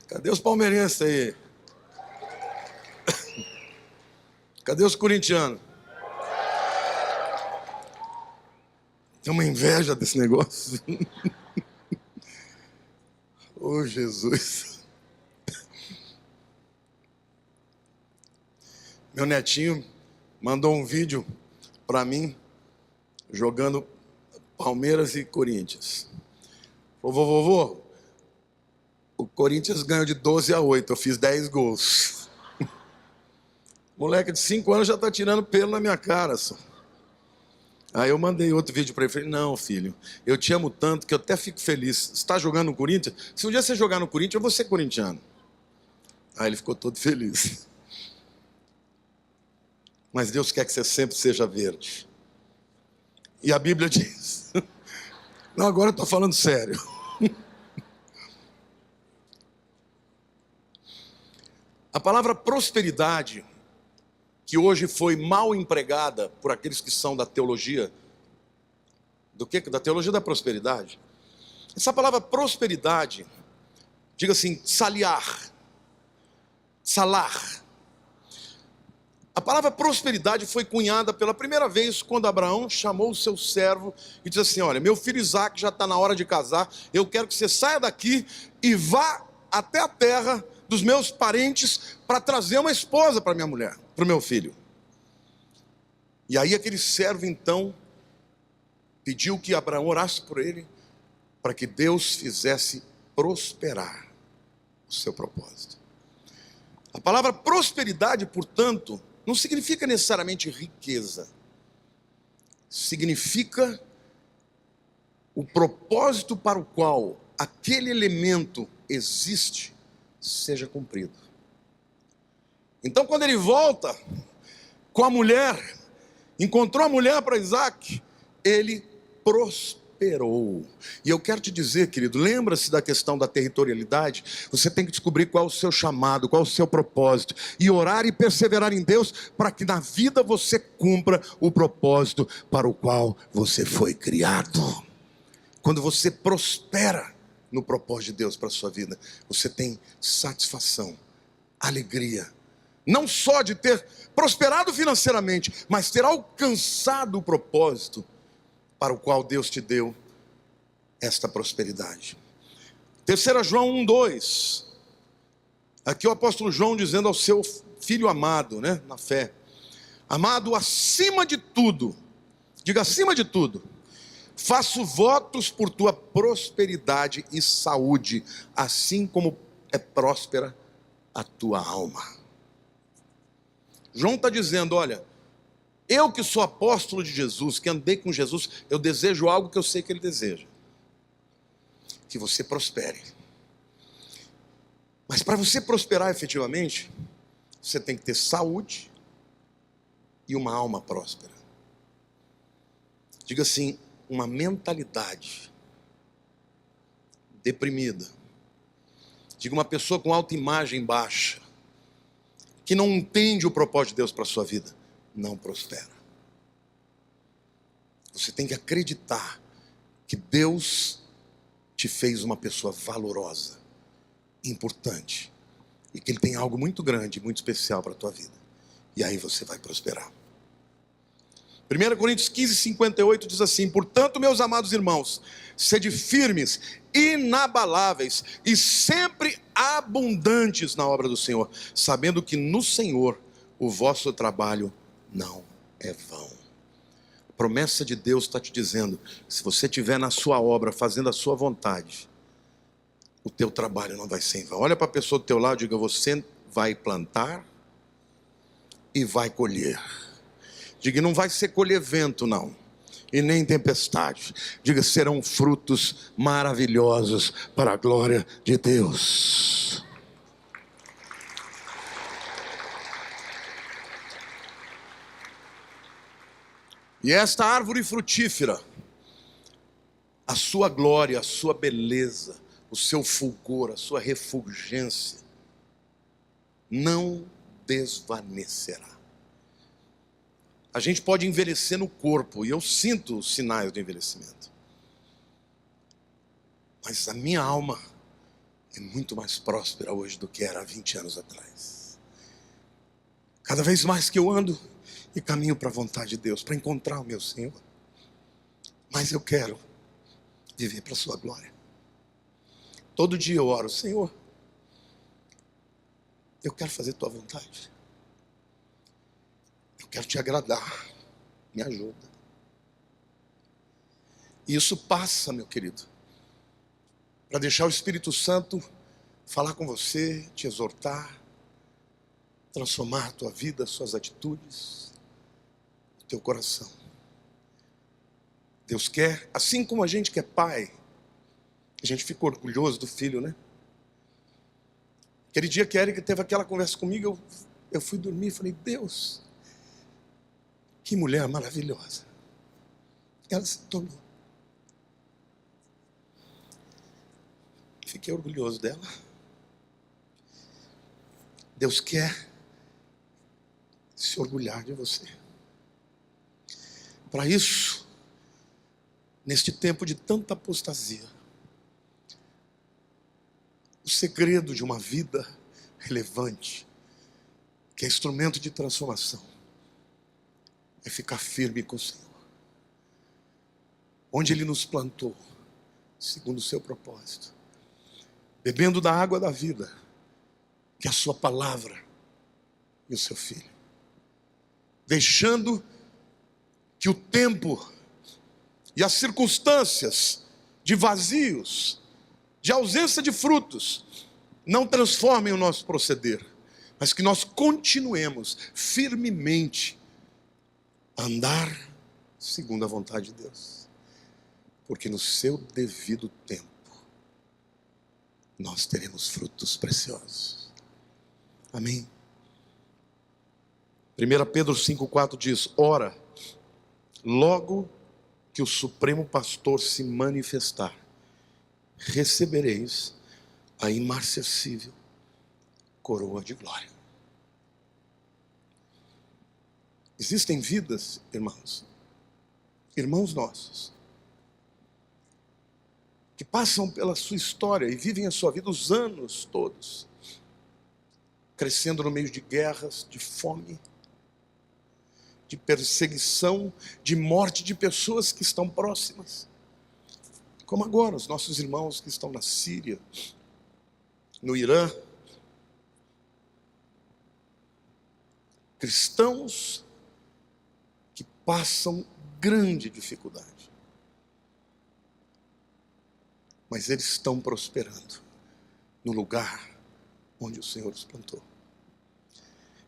Cadê os palmeirenses aí? Cadê os corintianos? Tem uma inveja desse negócio. Oh, Jesus. Meu netinho mandou um vídeo para mim jogando Palmeiras e Corinthians. Falou: vovô, o Corinthians ganhou de 12-8, eu fiz 10 gols. Moleque de 5 anos já está tirando pelo na minha cara, só. Aí eu mandei outro vídeo para ele, falei: não, filho, eu te amo tanto que eu até fico feliz. Você está jogando no Corinthians? Se um dia você jogar no Corinthians, eu vou ser corintiano. Aí ele ficou todo feliz. Mas Deus quer que você sempre seja verde. E a Bíblia diz... Não, agora eu estou falando sério. A palavra prosperidade, que hoje foi mal empregada por aqueles que são da teologia, do quê? Da teologia da prosperidade. Essa palavra prosperidade, diga assim, salar. A palavra prosperidade foi cunhada pela primeira vez quando Abraão chamou o seu servo e disse assim: olha, meu filho Isaac já está na hora de casar, eu quero que você saia daqui e vá até a terra dos meus parentes para trazer uma esposa para minha mulher, para o meu filho. E aí aquele servo então pediu que Abraão orasse por ele, para que Deus fizesse prosperar o seu propósito. A palavra prosperidade, portanto, não significa necessariamente riqueza. Significa o propósito para o qual aquele elemento existe seja cumprido. Então, quando ele volta com a mulher, encontrou a mulher para Isaac, ele prosperou. E eu quero te dizer, querido, lembra-se da questão da territorialidade. Você tem que descobrir qual é o seu chamado, qual é o seu propósito, e orar e perseverar em Deus para que na vida você cumpra o propósito para o qual você foi criado. Quando você prospera no propósito de Deus para a sua vida, você tem satisfação, alegria, não só de ter prosperado financeiramente, mas ter alcançado o propósito para o qual Deus te deu esta prosperidade. 3 João 1:2. Aqui o apóstolo João dizendo ao seu filho amado, né, na fé: amado, acima de tudo, diga acima de tudo, faço votos por tua prosperidade e saúde, assim como é próspera a tua alma. João está dizendo: olha, eu que sou apóstolo de Jesus, que andei com Jesus, eu desejo algo que eu sei que Ele deseja: que você prospere. Mas para você prosperar efetivamente, você tem que ter saúde e uma alma próspera. Diga assim, uma mentalidade deprimida. Diga uma pessoa com autoimagem baixa, que não entende o propósito de Deus para a sua vida, não prospera. Você tem que acreditar que Deus te fez uma pessoa valorosa, importante, e que Ele tem algo muito grande, muito especial para a tua vida. E aí você vai prosperar. 1 Coríntios 15:58 diz assim: portanto, meus amados irmãos, sede firmes, inabaláveis e sempre abundantes na obra do Senhor, sabendo que no Senhor o vosso trabalho não é vão. A promessa de Deus está te dizendo: se você estiver na sua obra, fazendo a sua vontade, o teu trabalho não vai ser em vão. Olha para a pessoa do teu lado e diga: você vai plantar e vai colher. Diga: não vai ser colher vento não, e nem tempestade. Diga: serão frutos maravilhosos para a glória de Deus. E esta árvore frutífera, a sua glória, a sua beleza, o seu fulgor, a sua refulgência, não desvanecerá. A gente pode envelhecer no corpo, e eu sinto os sinais do envelhecimento. Mas a minha alma é muito mais próspera hoje do que era há 20 anos atrás. Cada vez mais que eu ando e caminho para a vontade de Deus, para encontrar o meu Senhor, mas eu quero viver para a sua glória. Todo dia eu oro: Senhor, eu quero fazer tua vontade. Eu quero te agradar. Me ajuda. E isso passa, meu querido, para deixar o Espírito Santo falar com você, te exortar, transformar a tua vida, suas atitudes, o teu coração. Deus quer, assim como a gente que é pai, a gente fica orgulhoso do filho, né? Aquele dia que a Erika teve aquela conversa comigo, eu fui dormir e falei: Deus, que mulher maravilhosa. Ela se tornou. Fiquei orgulhoso dela. Deus quer se orgulhar de você. Para isso, neste tempo de tanta apostasia, o segredo de uma vida relevante, que é instrumento de transformação, é ficar firme com o Senhor. Onde Ele nos plantou, segundo o seu propósito, bebendo da água da vida, que é a sua palavra e o seu Filho. Deixando que o tempo e as circunstâncias de vazios, de ausência de frutos, não transformem o nosso proceder, mas que nós continuemos firmemente a andar segundo a vontade de Deus. Porque no seu devido tempo, nós teremos frutos preciosos. Amém? 1 Pedro 5,4 diz: ora, logo que o Supremo Pastor se manifestar, recebereis a imarcessível coroa de glória. Existem vidas, irmãos nossos, que passam pela sua história e vivem a sua vida os anos todos, crescendo no meio de guerras, de fome, de perseguição, de morte de pessoas que estão próximas. Como agora, os nossos irmãos que estão na Síria, no Irã. Cristãos que passam grande dificuldade. Mas eles estão prosperando no lugar onde o Senhor os plantou.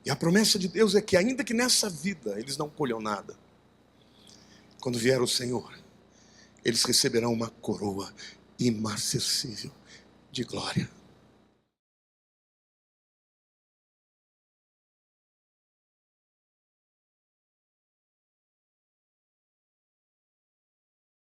E a promessa de Deus é que, ainda que nessa vida eles não colham nada, quando vier o Senhor, eles receberão uma coroa imarcessível de glória.